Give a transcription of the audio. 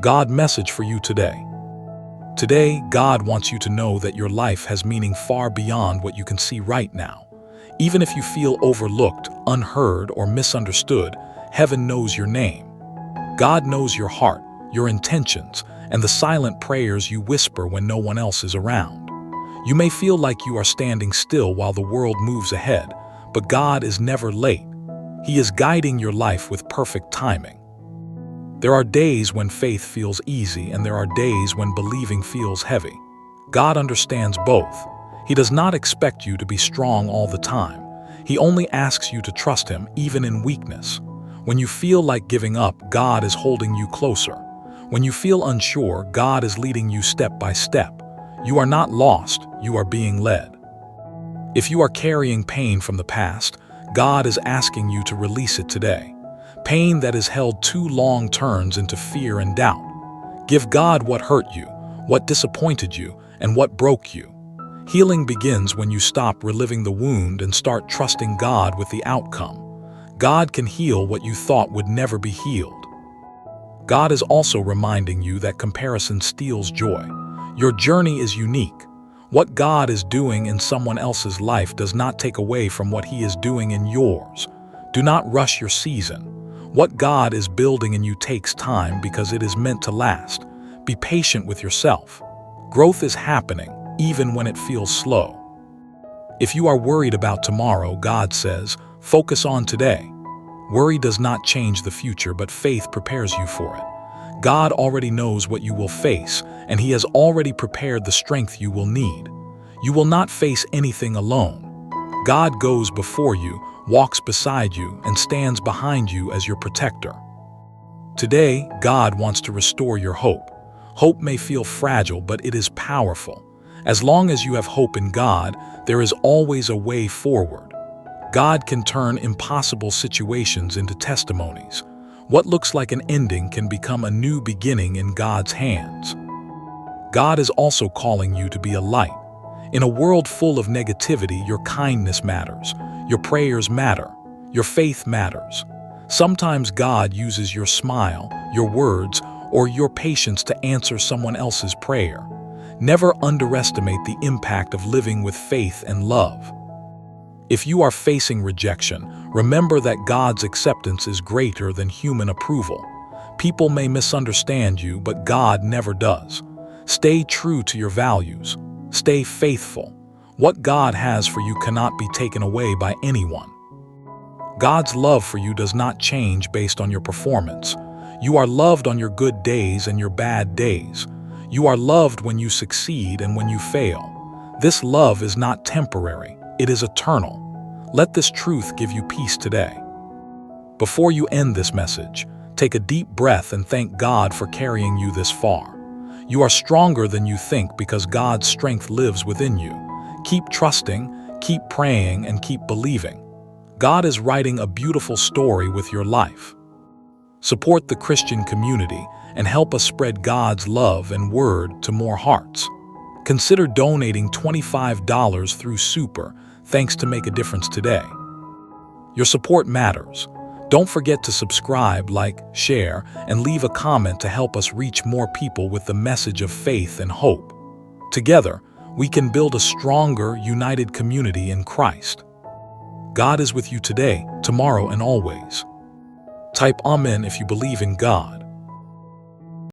God message for you today. Today, God wants you to know that your life has meaning far beyond what you can see right now. Even if you feel overlooked, unheard, or misunderstood, heaven knows your name. God knows your heart, your intentions, and the silent prayers you whisper when no one else is around. You may feel like you are standing still while the world moves ahead, but God is never late. He is guiding your life with perfect timing. There are days when faith feels easy and there are days when believing feels heavy. God understands both. He does not expect you to be strong all the time. He only asks you to trust Him even in weakness. When you feel like giving up, God is holding you closer. When you feel unsure, God is leading you step by step. You are not lost, you are being led. If you are carrying pain from the past, God is asking you to release it today. Pain that is held too long turns into fear and doubt. Give God what hurt you, what disappointed you, and what broke you. Healing begins when you stop reliving the wound and start trusting God with the outcome. God can heal what you thought would never be healed. God is also reminding you that comparison steals joy. Your journey is unique. What God is doing in someone else's life does not take away from what He is doing in yours. Do not rush your season. What God is building in you takes time because it is meant to last. Be patient with yourself. Growth is happening, even when it feels slow. If you are worried about tomorrow, God says, focus on today. Worry does not change the future, but faith prepares you for it. God already knows what you will face, and He has already prepared the strength you will need. You will not face anything alone. God goes before you, walks beside you, and stands behind you as your protector. Today, God wants to restore your hope. Hope may feel fragile, but it is powerful. As long as you have hope in God, there is always a way forward. God can turn impossible situations into testimonies. What looks like an ending can become a new beginning in God's hands. God is also calling you to be a light. In a world full of negativity, your kindness matters. Your prayers matter. Your faith matters. Sometimes God uses your smile, your words, or your patience to answer someone else's prayer. Never underestimate the impact of living with faith and love. If you are facing rejection, remember that God's acceptance is greater than human approval. People may misunderstand you, but God never does. Stay true to your values. Stay faithful. What God has for you cannot be taken away by anyone. God's love for you does not change based on your performance. You are loved on your good days and your bad days. You are loved when you succeed and when you fail. This love is not temporary, it is eternal. Let this truth give you peace today. Before you end this message, take a deep breath and thank God for carrying you this far. You are stronger than you think because God's strength lives within you. Keep trusting, keep praying, and keep believing. God is writing a beautiful story with your life. Support the Christian community and help us spread God's love and word to more hearts. Consider donating $25 through Super Thanks to make a difference today. Your support matters. Don't forget to subscribe, like, share, and leave a comment to help us reach more people with the message of faith and hope. Together, we can build a stronger, united community in Christ. God is with you today, tomorrow, and always. Type Amen if you believe in God.